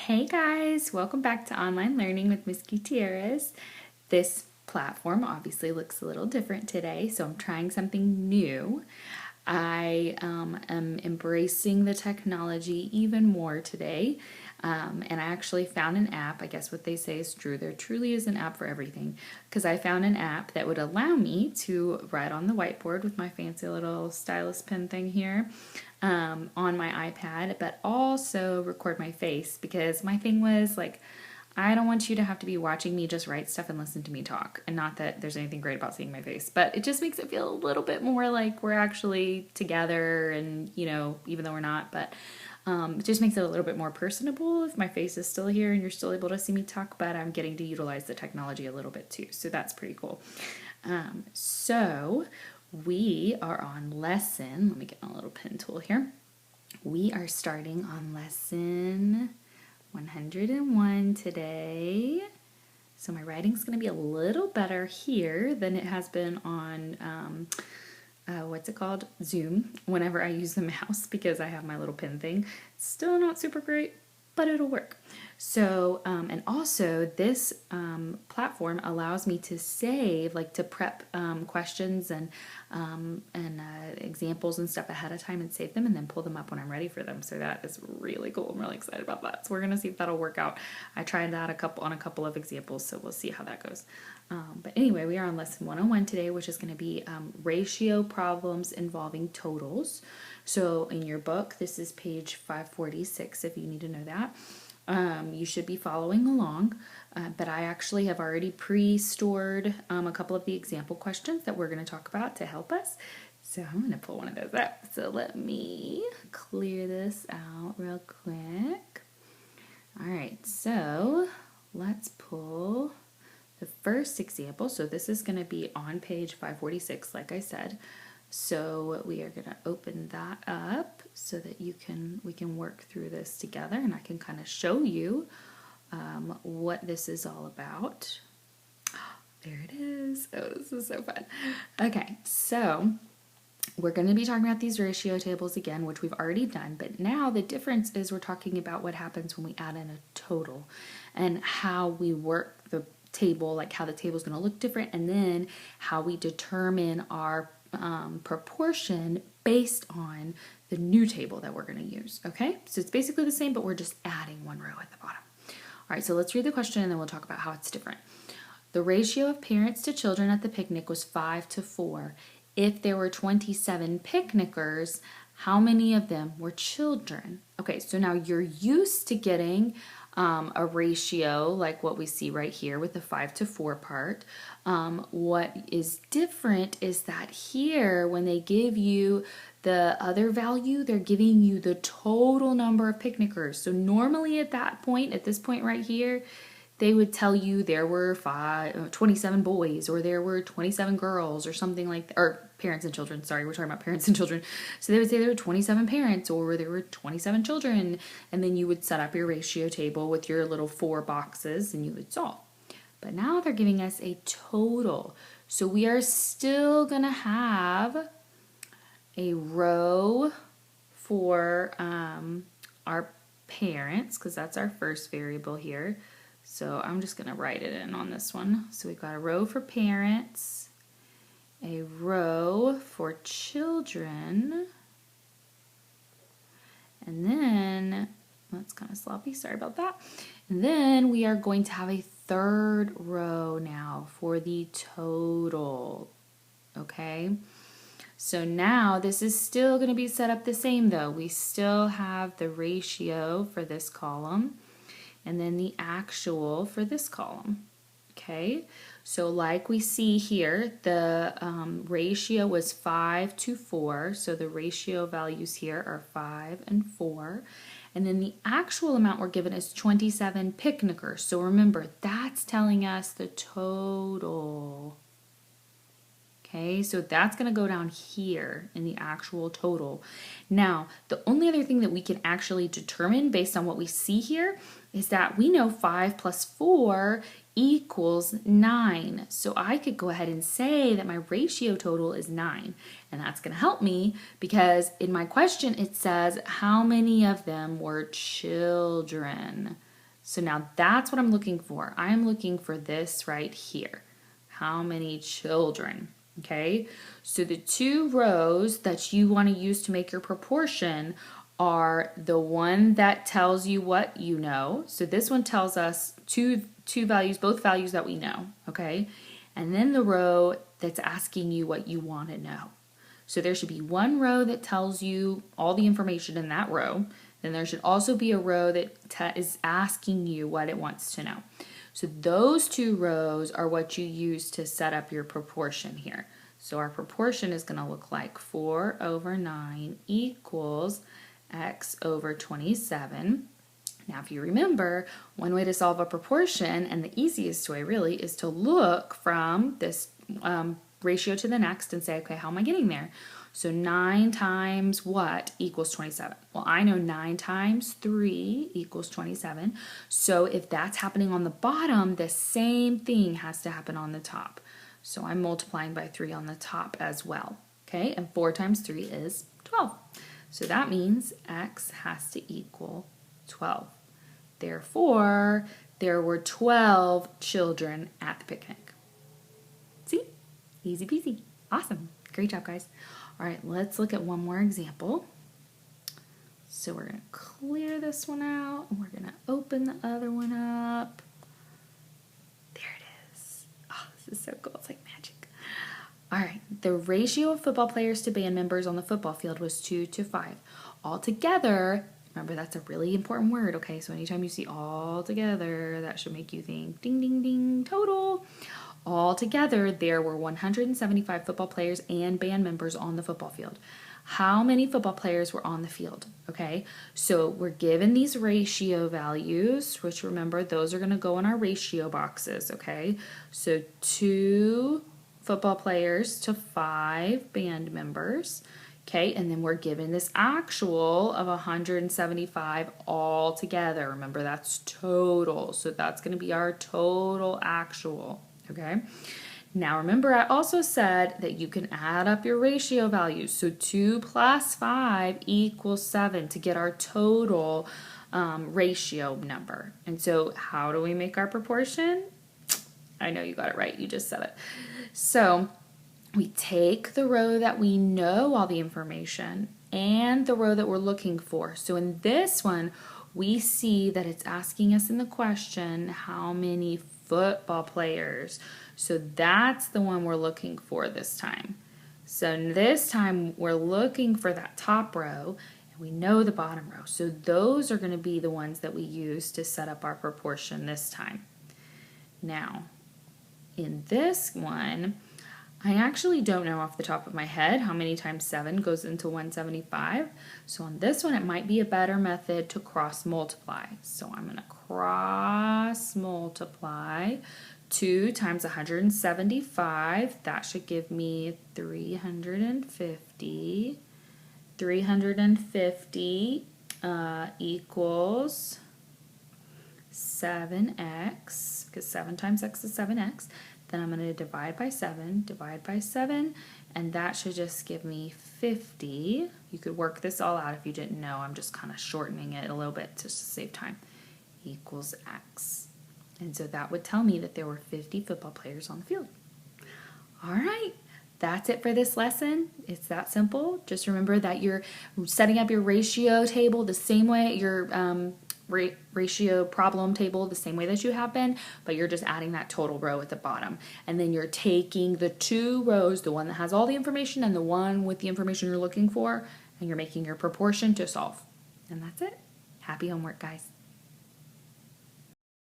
Hey guys, welcome back to Online Learning with Miss Gutierrez. This platform obviously looks a little different today, so I'm trying something new. I am embracing the technology even more today, and I actually found an app. I guess what they say is true. There truly is an app for everything, because I found an app that would allow me to write on the whiteboard with my fancy little stylus pen thing here on my iPad, but also record my face, because my thing was like, I don't want you to have to be watching me just write stuff and listen to me talk. And not that there's anything great about seeing my face, but it just makes it feel a little bit more like we're actually together and, even though we're not, but it just makes it a little bit more personable if my face is still here and you're still able to see me talk, but I'm getting to utilize the technology a little bit too. So that's pretty cool. So we are on lesson, let me get my little pen tool here. We are starting on lesson 101 today. So my writing's going to be a little better here than it has been on, Zoom, whenever I use the mouse, because I have my little pen thing. It's still not super great, but it'll work. So, and also this platform allows me to save, like to prep questions and examples and stuff ahead of time and save them and then pull them up when I'm ready for them. So that is really cool. I'm really excited about that. So we're going to see if that'll work out. I tried that on a couple of examples, so we'll see how that goes. But anyway, we are on lesson 101 today, which is going to be ratio problems involving totals. So in your book, this is page 546 if you need to know that. You should be following along, but I actually have already pre-stored a couple of the example questions that we're going to talk about to help us. So I'm going to pull one of those up. So let me clear this out real quick. All right, so let's pull the first example. So this is going to be on page 546, like I said. So we are going to open that up so that we can work through this together, and I can kind of show you what this is all about. There it is. Oh, this is so fun. Okay, so we're going to be talking about these ratio tables again, which we've already done, but now the difference is we're talking about what happens when we add in a total and how we work the table, like how the table is going to look different, and then how we determine our proportion based on the new table that we're going to use. Okay, so it's basically the same, but we're just adding one row at the bottom. All right, so let's read the question and then we'll talk about how it's different. The ratio of parents to children at the picnic was 5-4. If there were 27 picnickers, how many of them were children? Okay, so now you're used to getting a ratio like what we see right here with the 5-4 part. What is different is that here, when they give you the other value, they're giving you the total number of picnickers. So normally at this point right here, they would tell you there were 27 boys, or there were 27 girls, or something like that, or parents and children. Sorry, we're talking about parents and children. So they would say there were 27 parents, or there were 27 children, and then you would set up your ratio table with your little 4 boxes and you would solve. But now they're giving us a total. So we are still going to have a row for our parents, because that's our first variable here. So I'm just going to write it in on this one. So we've got a row for parents, a row for children, and then, that's kind of sloppy, sorry about that. And then we are going to have a third row now for the total, okay? So now this is still going to be set up the same though. We still have the ratio for this column, and then the actual for this column, okay? So like we see here, the ratio was 5-4, so the ratio values here are 5 and 4, and then the actual amount we're given is 27 picnickers. So remember, that's telling us the total. Okay, so that's going to go down here in the actual total. Now, the only other thing that we can actually determine based on what we see here is that we know 5 plus 4 equals 9. So I could go ahead and say that my ratio total is 9. And that's going to help me because in my question it says how many of them were children. So now that's what I'm looking for. I'm looking for this right here. How many children? Okay, so the two rows that you want to use to make your proportion are the one that tells you what you know. So this one tells us two values, both values that we know, okay? And then the row that's asking you what you want to know. So there should be one row that tells you all the information in that row. Then there should also be a row that is asking you what it wants to know. So those two rows are what you use to set up your proportion here. So our proportion is going to look like 4 over 9 equals x over 27. Now if you remember, one way to solve a proportion, and the easiest way really, is to look from this ratio to the next and say, okay, how am I getting there? So 9 times what equals 27? Well, I know 9 times 3 equals 27. So if that's happening on the bottom, the same thing has to happen on the top. So I'm multiplying by 3 on the top as well. Okay, and 4 times 3 is 12. So that means x has to equal 12. Therefore, there were 12 children at the picnic. See? Easy peasy. Awesome. Great job, guys. All right, let's look at one more example. So we're going to clear this one out, and we're going to open the other one up. There it is. Oh, this is so cool. It's like magic. All right, the ratio of football players to band members on the football field was 2 to 5. Altogether, remember that's a really important word, okay? So anytime you see all together, that should make you think ding, ding, ding, total. Altogether, there were 175 football players and band members on the football field. How many football players were on the field? Okay, so we're given these ratio values, which remember, those are going to go in our ratio boxes, okay? So 2 football players to 5 band members, okay? And then we're given this actual of 175 all together. Remember, that's total, so that's going to be our total actual. Okay, now remember I also said that you can add up your ratio values. So 2 plus 5 equals 7 to get our total ratio number. And so how do we make our proportion? I know you got it right, you just said it. So we take the row that we know all the information and the row that we're looking for. So in this one, we see that it's asking us in the question how many football players. So that's the one we're looking for this time. So this time we're looking for that top row, and we know the bottom row. So those are going to be the ones that we use to set up our proportion this time. Now, in this one, I actually don't know off the top of my head how many times 7 goes into 175. So on this one, it might be a better method to cross multiply. So I'm going to cross multiply 2 times 175. That should give me 350. 350 equals 7x, because 7 times x is 7x. Then I'm going to divide by 7, and that should just give me 50. You could work this all out if you didn't know. I'm just kind of shortening it a little bit to save time. Equals x. And so that would tell me that there were 50 football players on the field. All right, that's it for this lesson. It's that simple. Just remember that you're setting up your ratio table the same way, your ratio problem table the same way that you have been, but you're just adding that total row at the bottom. And then you're taking the 2 rows, the one that has all the information and the one with the information you're looking for, and you're making your proportion to solve. And that's it. Happy homework, guys.